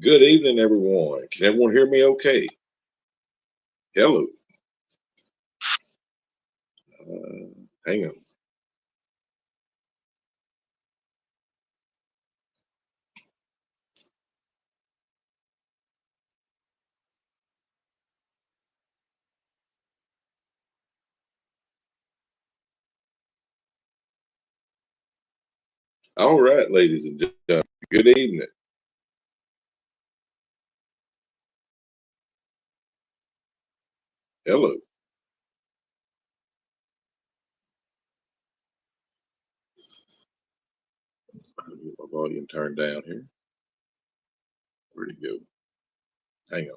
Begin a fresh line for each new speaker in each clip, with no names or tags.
Good evening, everyone. Can everyone hear me okay? Hello. Hang on. All right, ladies and gentlemen. Good evening. Hello. I'll get my volume turned down here. Where'd it go? Hang on.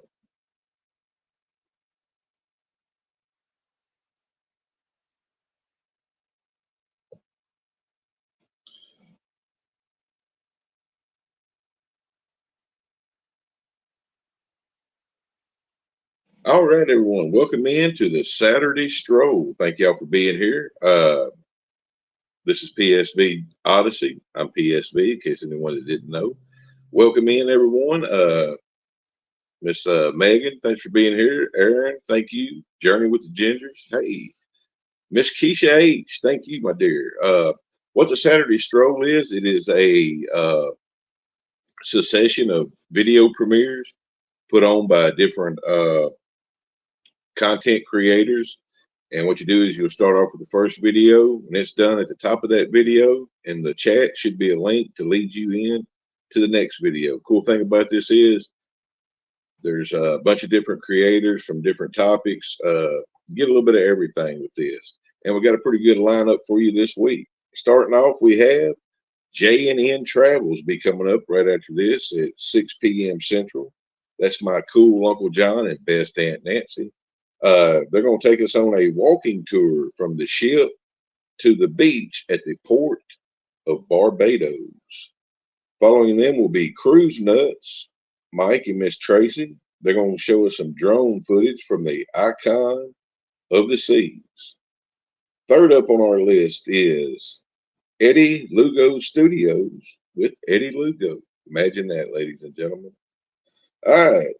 All right, everyone. Welcome in to the Saturday Stroll. Thank y'all for being here. This is PSV Odyssey. I'm PSV, in case anyone that didn't know. Welcome in, everyone. Miss Megan, thanks for being here. Aaron, thank you. Journey with the Gingers. Hey, Miss Keisha H, thank you, my dear. What the Saturday Stroll is, it is a succession of video premieres put on by different content creators. And what you do is you'll start off with the first video, and it's done at the top of that video. In the chat should be a link to lead you in to the next video. Cool thing about this is there's a bunch of different creators from different topics. Get a little bit of everything with this. And we got a pretty good lineup for you this week. Starting off, we have J&N Travels be coming up right after this at 6 p.m. Central. That's my cool Uncle John and best Aunt Nancy. They're going to take us on a walking tour from the ship to the beach at the port of Barbados. Following them will be Cruise Nuts, Mike and Miss Tracy. They're going to show us some drone footage from the icon of the seas. Third up on our list is Eddie Lugo Studios with Eddie Lugo. Imagine that, ladies and gentlemen. All right.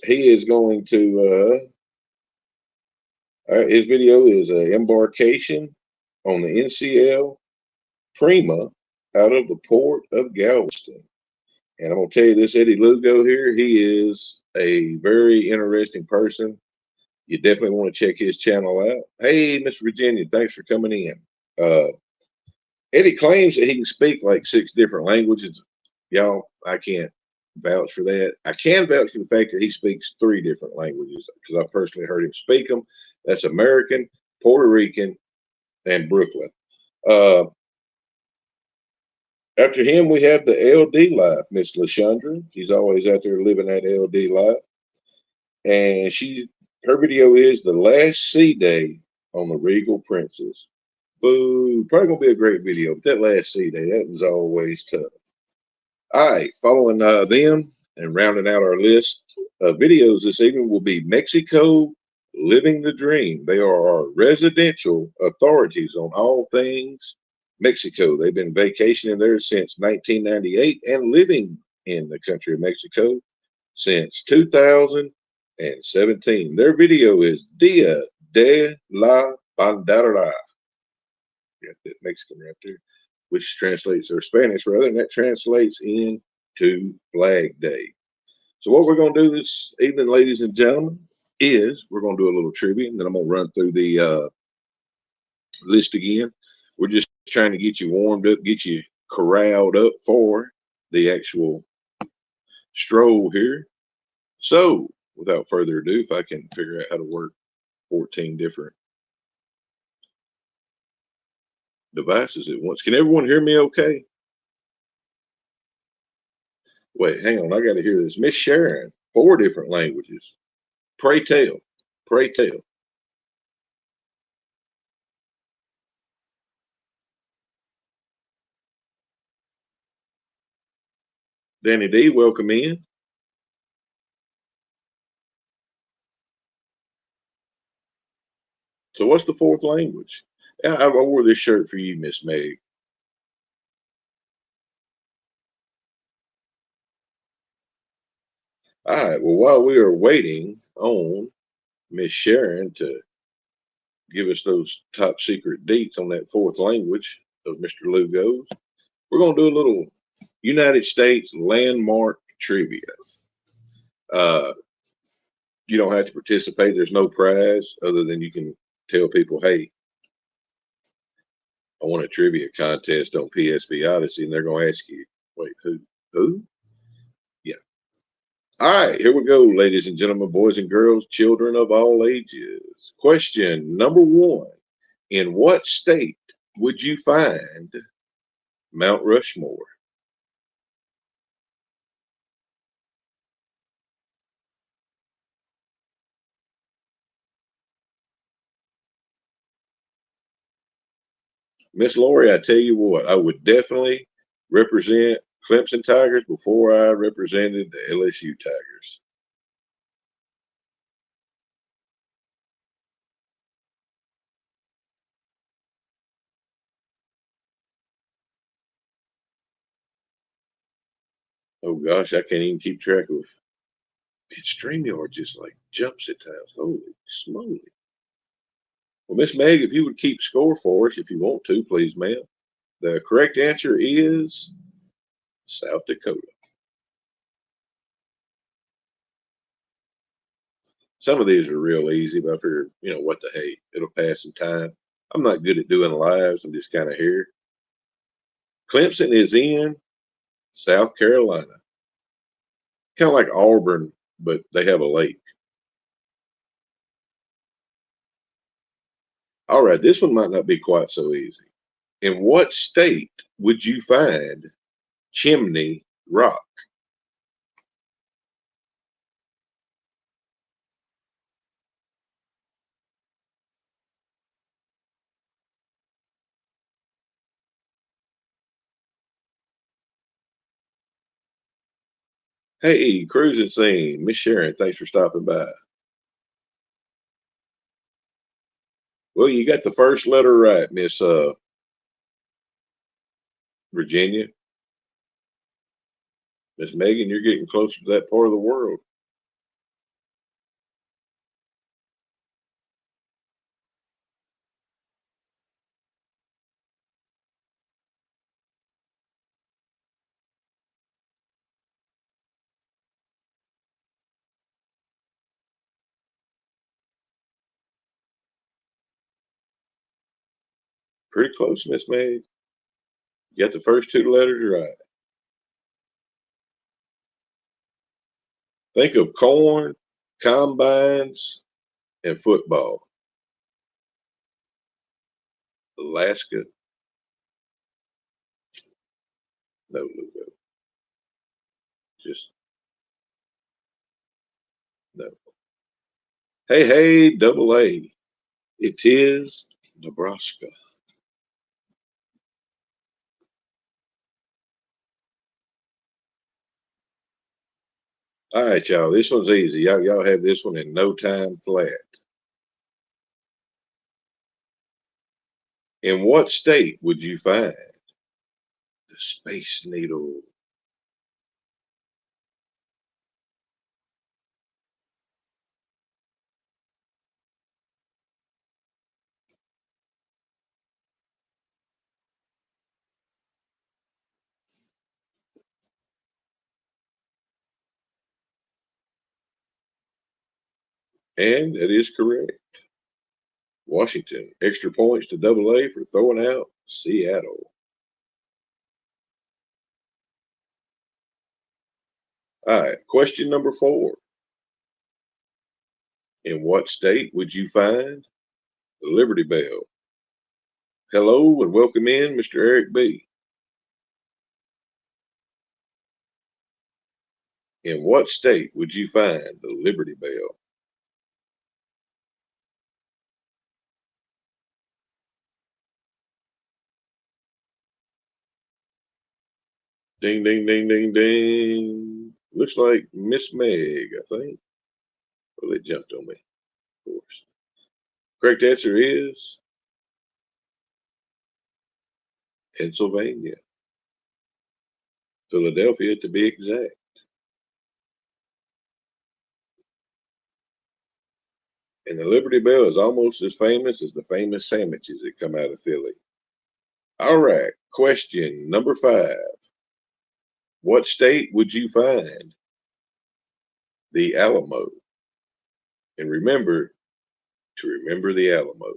He is going to, his video is an embarkation on the NCL Prima out of the port of Galveston. And I'm going to tell you this Eddie Lugo here, he is a very interesting person. You definitely want to check his channel out. Hey, Miss Virginia, thanks for coming in. Eddie claims that he can speak like 6 different languages. Y'all, I can't vouch for that. I can vouch for the fact that he speaks 3 different languages because I personally heard him speak them. That's American, Puerto Rican, and Brooklyn. Uh, After him, we have the LD life, Miss LaShandra. She's always out there living that LD life. And her video is the last sea day on the Regal Princess. Boo. Probably gonna be a great video, but that last sea day, that was always tough. All right, following them and rounding out our list of videos this evening will be Mexico Living the Dream. They are our residential authorities on all things Mexico. They've been vacationing there since 1998 and living in the country of Mexico since 2017. Their video is Dia de la Bandera. Got that Mexican right there, which translates, or Spanish rather, and that translates into Flag Day. So what we're going to do this evening, ladies and gentlemen, is we're going to do a little trivia, and then I'm going to run through the list again. We're just trying to get you warmed up, get you corralled up for the actual stroll here. So without further ado, if I can figure out how to work 14 different devices at once. Can everyone hear me okay? Wait, hang on. I got to hear this. Miss Sharon, 4 different languages. Pray tell. Pray tell. Danny D, welcome in. So what's the 4th language? I wore this shirt for you, Miss Meg. All right. Well, while we are waiting on Miss Sharon to give us those top secret deets on that fourth language of Mr. Lugo's, we're going to do a little United States landmark trivia. Uh, you don't have to participate. There's no prize other than you can tell people, hey, I want a trivia contest on PSV Odyssey, and they're going to ask you, wait, who? Who? Yeah. All right, here we go, ladies and gentlemen, boys and girls, children of all ages. Question number one. In what state would you find Mount Rushmore? Miss Lori, I tell you what, I would definitely represent Clemson Tigers before I represented the LSU Tigers. Oh gosh, I can't even keep track of it. StreamYard just like jumps at times. Holy smoly. Well, Miss Meg, if you would keep score for us, if you want to, please, ma'am. The correct answer is South Dakota. Some of these are real easy, but I figure, what the hey, it'll pass some time. I'm not good at doing lives. I'm just kind of here. Clemson is in South Carolina. Kind of like Auburn, but they have a lake. All right, this one might not be quite so easy. In what state would you find Chimney Rock? Hey, cruising scene. Miss Sharon, thanks for stopping by. Well, you got the first letter right, Miss Virginia. Miss Megan, you're getting closer to that part of the world. Pretty close, Miss Meg. You got the first two letters right. Think of corn, combines, and football. Alaska, no, Lugo. Just no. Hey, hey, double A. It is Nebraska. All right, y'all. This one's easy. Y'all have this one in no time flat. In what state would you find the Space Needle? And that is correct. Washington. Extra points to double A for throwing out Seattle. All right. Question number four. In what state would you find the Liberty Bell? Hello and welcome in, Mr. Eric B. In what state would you find the Liberty Bell? Ding, ding, ding, ding, ding. Looks like Miss Meg, I think. Well, it jumped on me, of course. Correct answer is Pennsylvania, Philadelphia to be exact. And the Liberty Bell is almost as famous as the famous sandwiches that come out of Philly. All right, question number 5. What state would you find the Alamo? And remember to remember the Alamo.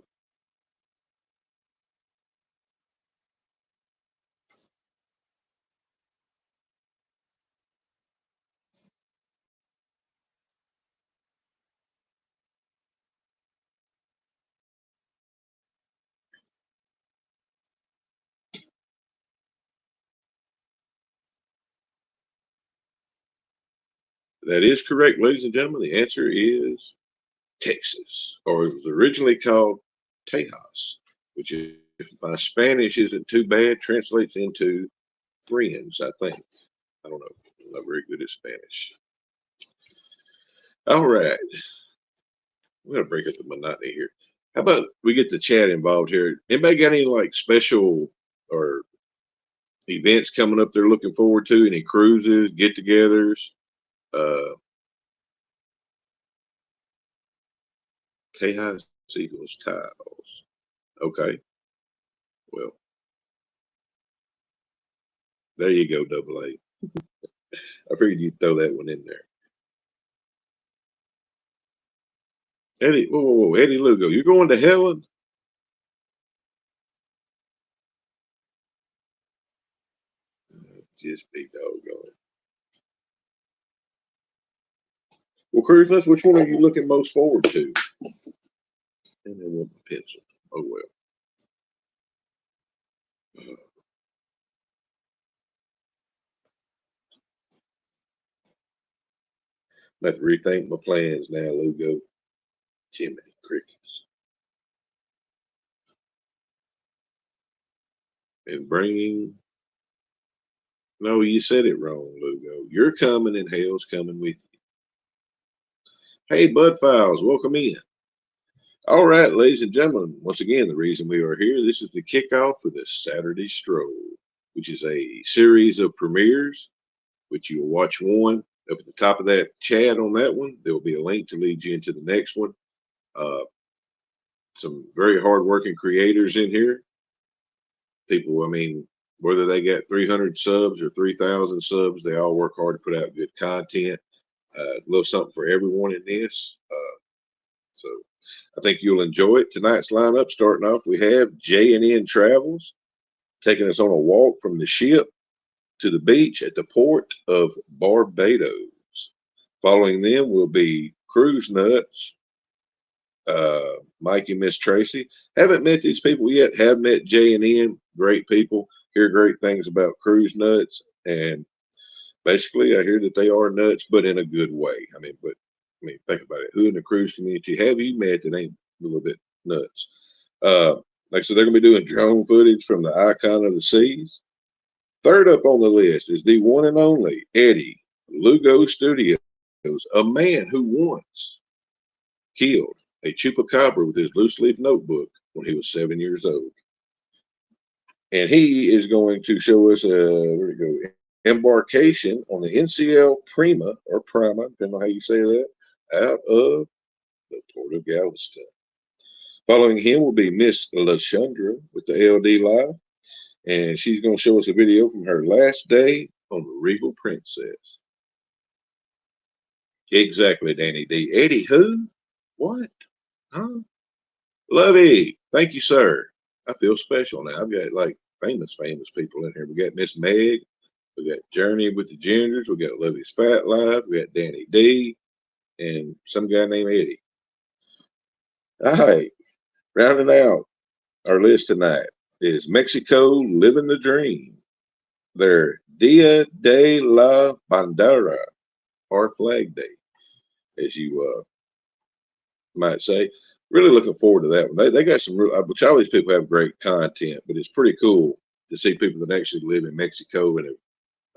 That is correct, ladies and gentlemen. The answer is Texas, or it was originally called Tejas, which, if my Spanish isn't too bad, translates into friends, I think. I don't know. I'm not very good at Spanish. All right. We're going to break up the monotony here. How about we get the chat involved here? Anybody got any like special or events coming up they're looking forward to? Any cruises, get togethers? Tejas equals tiles. Okay. Well, there you go, double A. I figured you'd throw that one in there. Eddie, whoa, Eddie Lugo, you're going to Helen? Just be doggone. Well, Cruz, which one are you looking most forward to? And then one pencil. Oh well. I have to rethink my plans now, Lugo. Jiminy crickets. And bringing. No, you said it wrong, Lugo. You're coming and hell's coming with you. Hey, Bud Files, welcome in. All right, ladies and gentlemen, once again, the reason we are here, this is the kickoff for the Saturday Stroll, which is a series of premieres, which you'll watch one. Up at the top of that chat on that one, there will be a link to lead you into the next one. Some very hardworking creators in here. People, I mean, whether they got 300 subs or 3,000 subs, they all work hard to put out good content. A little something for everyone in this. So I think you'll enjoy it. Tonight's lineup, starting off, we have J&N Travels taking us on a walk from the ship to the beach at the port of Barbados. Following them will be Cruise Nuts, Mike and Miss Tracy. Haven't met these people yet. Have met J&N. Great people. Hear great things about Cruise Nuts. And basically, I hear that they are nuts, but in a good way. I mean, think about it. Who in the cruise community have you met that ain't a little bit nuts? Like I said, they're going to be doing drone footage from the Icon of the Seas. Third up on the list is the one and only Eddie Lugo Studios, a man who once killed a chupacabra with his loose leaf notebook when he was 7 years old. And he is going to show us embarkation on the NCL Prima or Prima, depending on how you say that, out of the Port of Galveston. Following him will be Miss LaShundra with the LD Live, and she's going to show us a video from her last day on the Regal Princess. Exactly, Danny D. Eddie who? What? Huh? Lovey, thank you, sir. I feel special now. I've got like famous people in here. We got Miss Meg. We got Journey with the Gingers. We got Lovey's Fat Live. We got Danny D. And some guy named Eddie. All right. Rounding out our list tonight is Mexico Living the Dream. Their Dia de la Bandera, or Flag Day, as you might say. Really looking forward to that one. They got some real, which all these people have great content, but it's pretty cool to see people that actually live in Mexico and have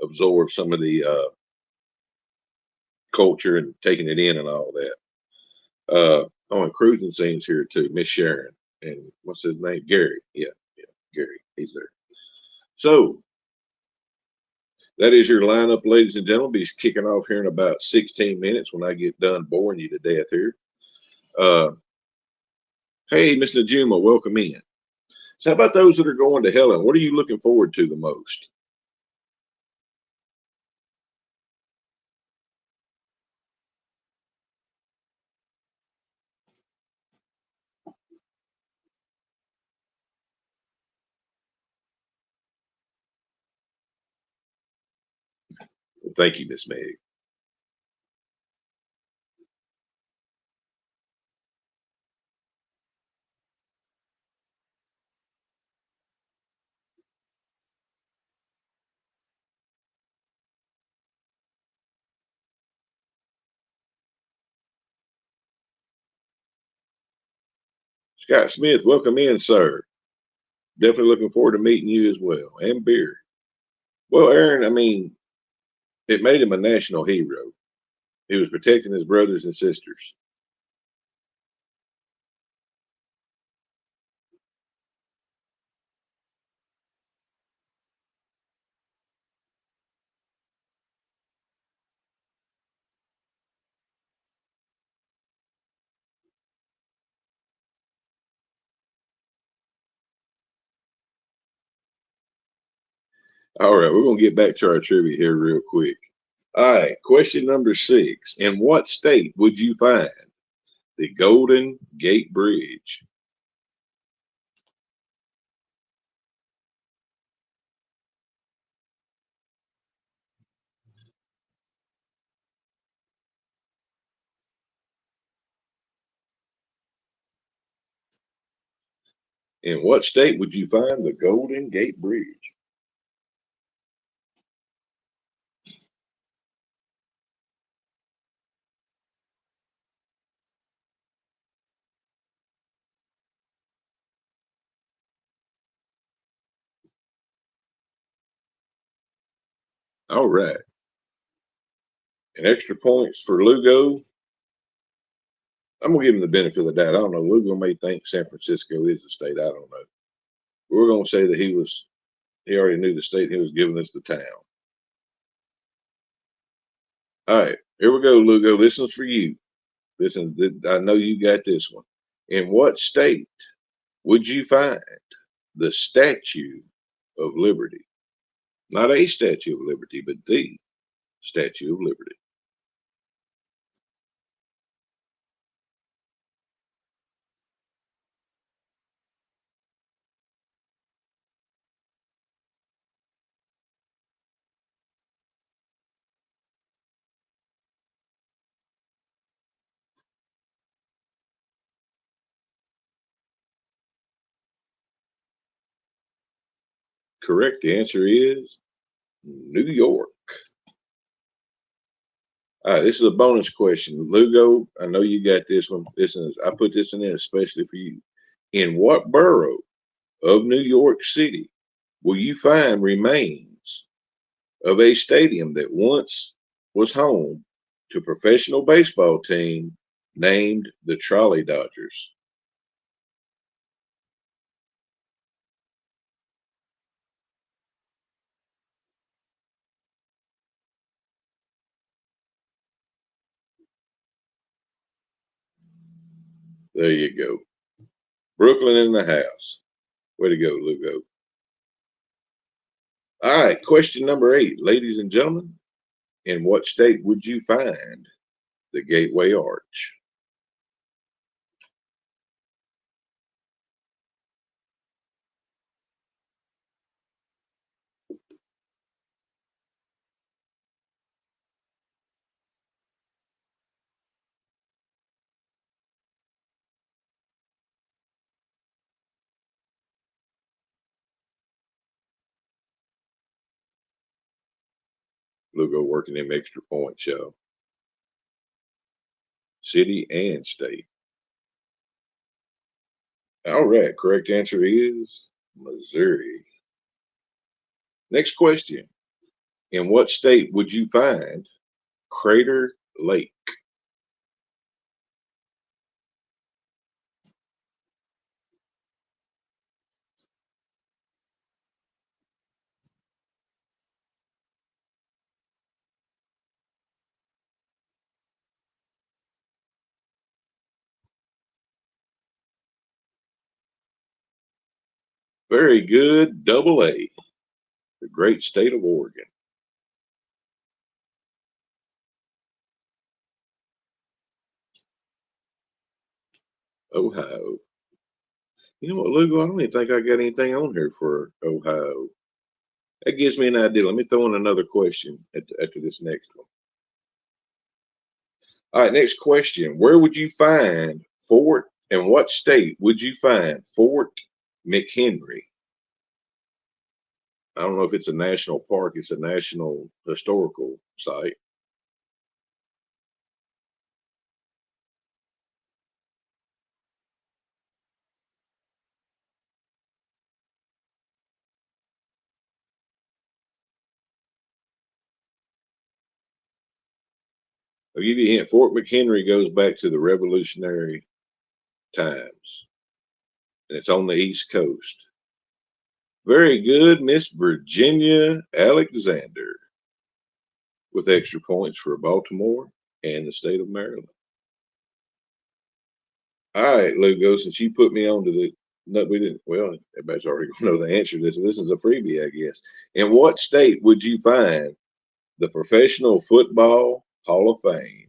absorbed some of the culture and taking it in and all that. And cruising scenes here too. Miss Sharon and what's his name? Gary. Yeah, Gary. He's there. So that is your lineup, ladies and gentlemen. Be kicking off here in about 16 minutes when I get done boring you to death here. Hey, Mr. Najuma, welcome in. So, how about those that are going to Helen? What are you looking forward to the most? Well, thank you, Miss Meg. Scott Smith, welcome in, sir. Definitely looking forward to meeting you as well, and beer. Well, Aaron, I mean, it made him a national hero. He was protecting his brothers and sisters. All right, we're going to get back to our trivia here real quick. All right, question number 6. In what state would you find the Golden Gate Bridge? In what state would you find the Golden Gate Bridge? All right. And extra points for Lugo. I'm gonna give him the benefit of the doubt. I don't know. Lugo may think San Francisco is the state. I don't know. We're gonna say that he already knew the state. He was giving us the town. All right, here we go, Lugo. This one's for you. Listen, I know you got this one. In what state would you find the Statue of Liberty? Not a Statue of Liberty, but the Statue of Liberty. Correct. The answer is New York. All right, this is a bonus question. Lugo, I know you got this one. I put this in there especially for you. In what borough of New York City will you find remains of a stadium that once was home to a professional baseball team named the Trolley Dodgers? There you go. Brooklyn in the house. Way to go, Lugo. All right, question number 8. Ladies and gentlemen, in what state would you find the Gateway Arch? Lugo working them extra points, y'all. City and state. All right, correct answer is Missouri. Next question. In what state would you find Crater Lake? Very good. Double A. The great state of Oregon. Ohio. You know what, Lugo? I don't even think I got anything on here for Ohio. That gives me an idea. Let me throw in another question after this next one. All right, next question. Where would you find Fort, and what state would you find Fort McHenry? I don't know if it's a national park. It's a national historical site. I'll give you a hint. Fort McHenry goes back to the Revolutionary times, and it's on the East Coast. Very good, Miss Virginia Alexander, with extra points for Baltimore and the state of Maryland. All right, Lugo, since you put me on to the no, we didn't. Well, everybody's already gonna know the answer to this. This is a freebie, I guess. In what state would you find the Professional Football Hall of Fame?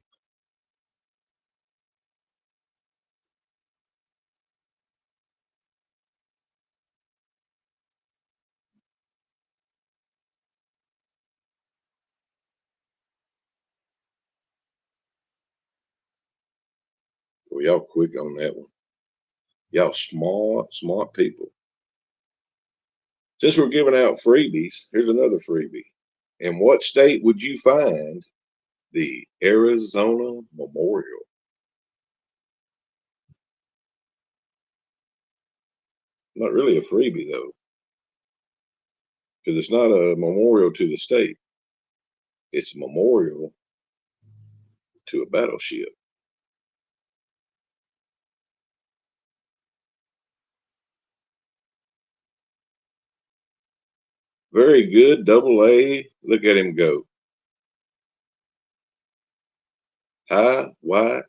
Well, y'all quick on that one. Y'all smart people. Since we're giving out freebies, here's another freebie. In what state would you find the Arizona Memorial? Not really a freebie though, because it's not a memorial to the state. It's a memorial to a battleship. Very good, double A. Look at him go. Hawaii.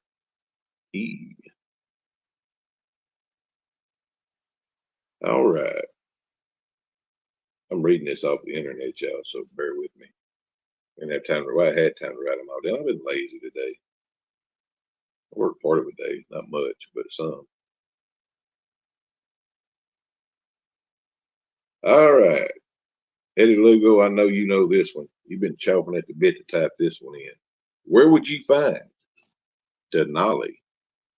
All right. I'm reading this off the internet, y'all, so bear with me. I didn't have time to write. I had time to write them all down. I've been lazy today. I worked part of a day, not much, but some. All right. Eddie Lugo, I know you know this one. You've been chomping at the bit to type this one in. Where would you find Denali?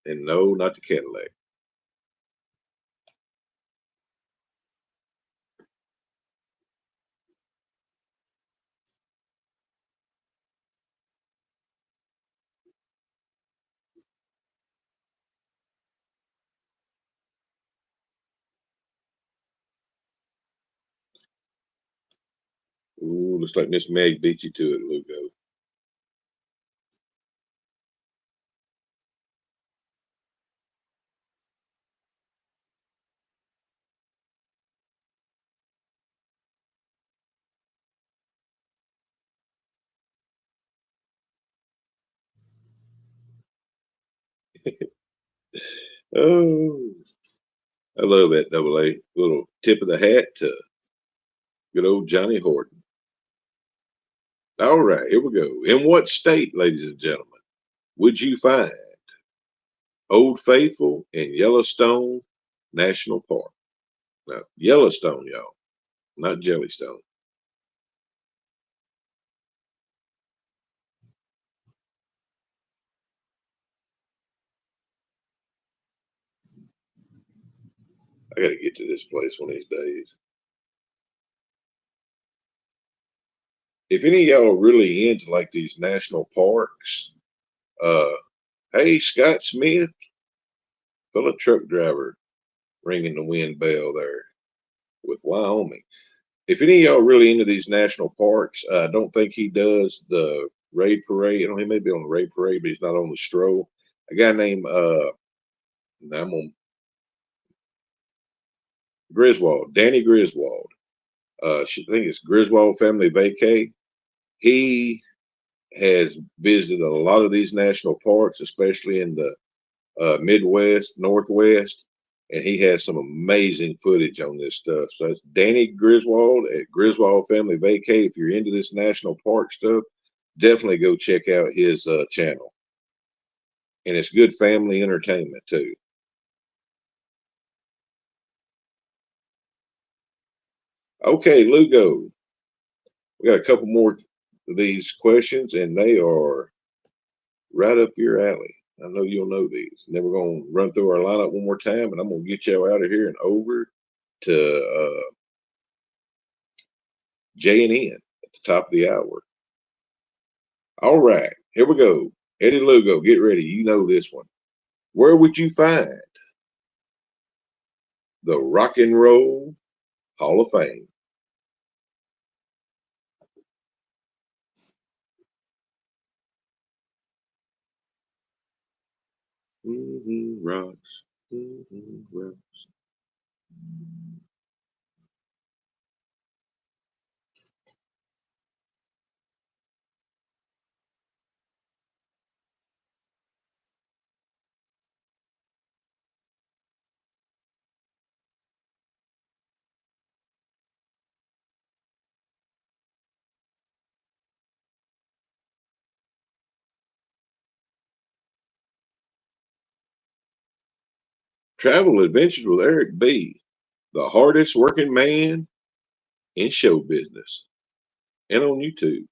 And no, not the Cadillac. Ooh, looks like Miss Meg beat you to it, Lugo. Oh, I love that double A. Little tip of the hat to good old Johnny Horton. All right, here we go. In what state, ladies and gentlemen, would you find Old Faithful in Yellowstone National Park? Now, Yellowstone, y'all, not Jellystone. I got to get to this place one of these days. If any of y'all are really into like these national parks, uh, hey, Scott Smith, fellow truck driver, ringing the wind bell there with Wyoming. If any of y'all are really into these national parks, I don't think he does the raid parade. You know, he may be on the raid parade, but he's not on the stroll. A guy named I'm on Griswold, Danny Griswold. I think it's Griswold Family Vacay. He has visited a lot of these national parks, especially in the Midwest, Northwest. and he has some amazing footage on this stuff. So it's Danny Griswold at Griswold Family Vacay. If you're into this national park stuff, definitely go check out his channel. And it's good family entertainment too. Okay, Lugo, we got a couple more of these questions, and they are right up your alley. I know you'll know these. And then we're going to run through our lineup one more time, and I'm going to get y'all out of here and over to J and N at the top of the hour. All right, here we go. Eddie Lugo, get ready. You know this one. Where would you find the Rock and Roll Hall of Fame? Rocks. Rocks. Travel Adventures with Eric B., the hardest working man in show business, and on YouTube.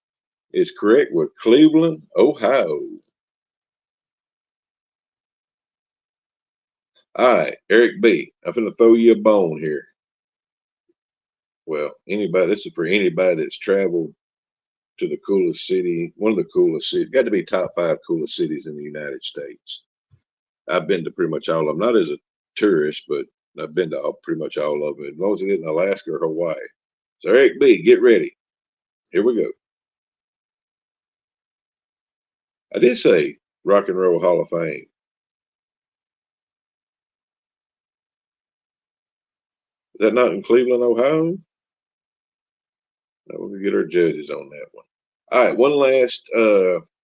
Is correct with Cleveland, Ohio. All right, Eric B., I'm going to throw you a bone here. Well, anybody, this is for anybody that's traveled to the coolest city, one of the coolest cities, got to be top 5 coolest cities in the United States. I've been to pretty much all of them, not as a tourist, but I've been to pretty much all of them, as long as it isn't Alaska or Hawaii. So, Eric B., get ready. Here we go. I did say Rock and Roll Hall of Fame. Is that not in Cleveland, Ohio? We'll get our judges on that one. All right, one last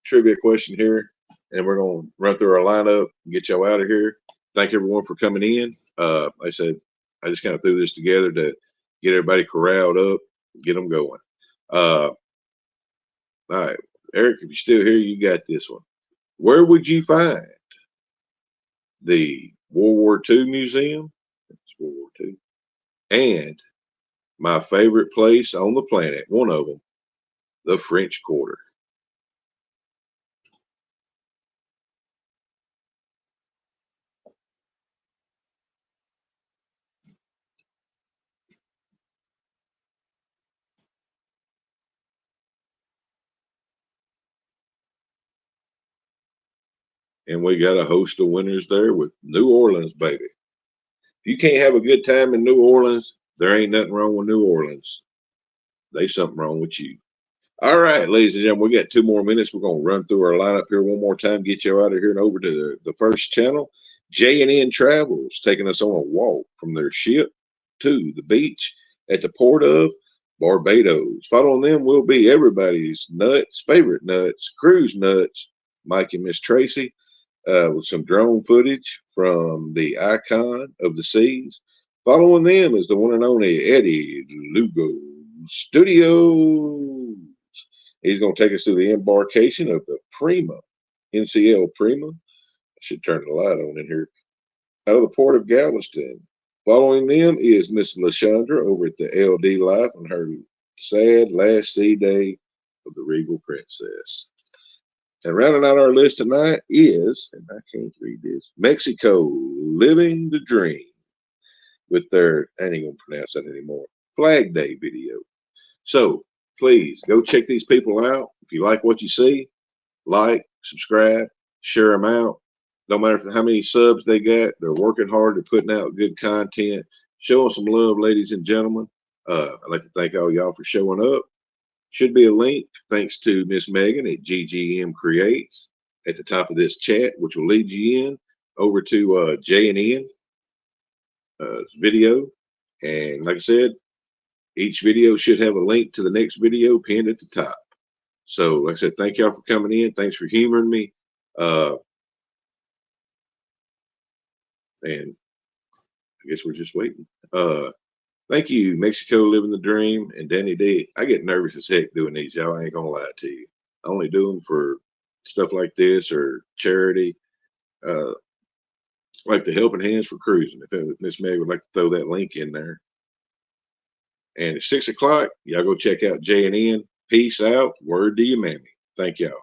trivia question here, and we're going to run through our lineup and get y'all out of here. Thank everyone for coming in. Like I said, I just kind of threw this together to get everybody corralled up, get them going. All right, Eric, if you're still here, you got this one. Where would you find the World War II Museum? It's World War II. And my favorite place on the planet, one of them, the French Quarter. And we got a host of winners there with New Orleans, baby. If you can't have a good time in New Orleans, there ain't nothing wrong with New Orleans. There's something wrong with you. All right, ladies and gentlemen, we got 2 more minutes. We're going to run through our lineup here one more time, get you out of here and over to the first channel. J&N Travels taking us on a walk from their ship to the beach at the port of Barbados. Following them will be everybody's nuts, favorite nuts, cruise nuts, Mike and Miss Tracy, with some drone footage from the icon of the seas. Following them is the one and only Eddie Lugo Studios. He's going to take us through the embarkation of the Prima, NCL Prima. I should turn the light on in here. Out of the port of Galveston. Following them is Miss LaShandra over at the LD Life on her sad last sea day of the Regal Princess. And rounding out our list tonight is, and I can't read this, Mexico Living the Dream with their, I ain't going to pronounce that anymore, Flag Day video. So please go check these people out. If you like what you see, like, subscribe, share them out. No matter how many subs they got, they're working hard. They're putting out good content. Show them some love, ladies and gentlemen. I'd like to thank all y'all for showing up. Should be a link, thanks to Miss Megan at GGM Creates at the top of this chat, which will lead you in over to J&N video. And like I said, each video should have a link to the next video pinned at the top. So, like I said, thank y'all for coming in. Thanks for humoring me. And I guess we're just waiting. Thank you, Mexico Living the Dream and Danny D. I get nervous as heck doing these, y'all. I ain't gonna lie to you. I only do them for stuff like this or charity, uh, like the Helping Hands for Cruising. If Miss Meg would like to throw that link in there. And at 6 o'clock, y'all go check out J and N. Peace out. Word to your mammy. Thank y'all.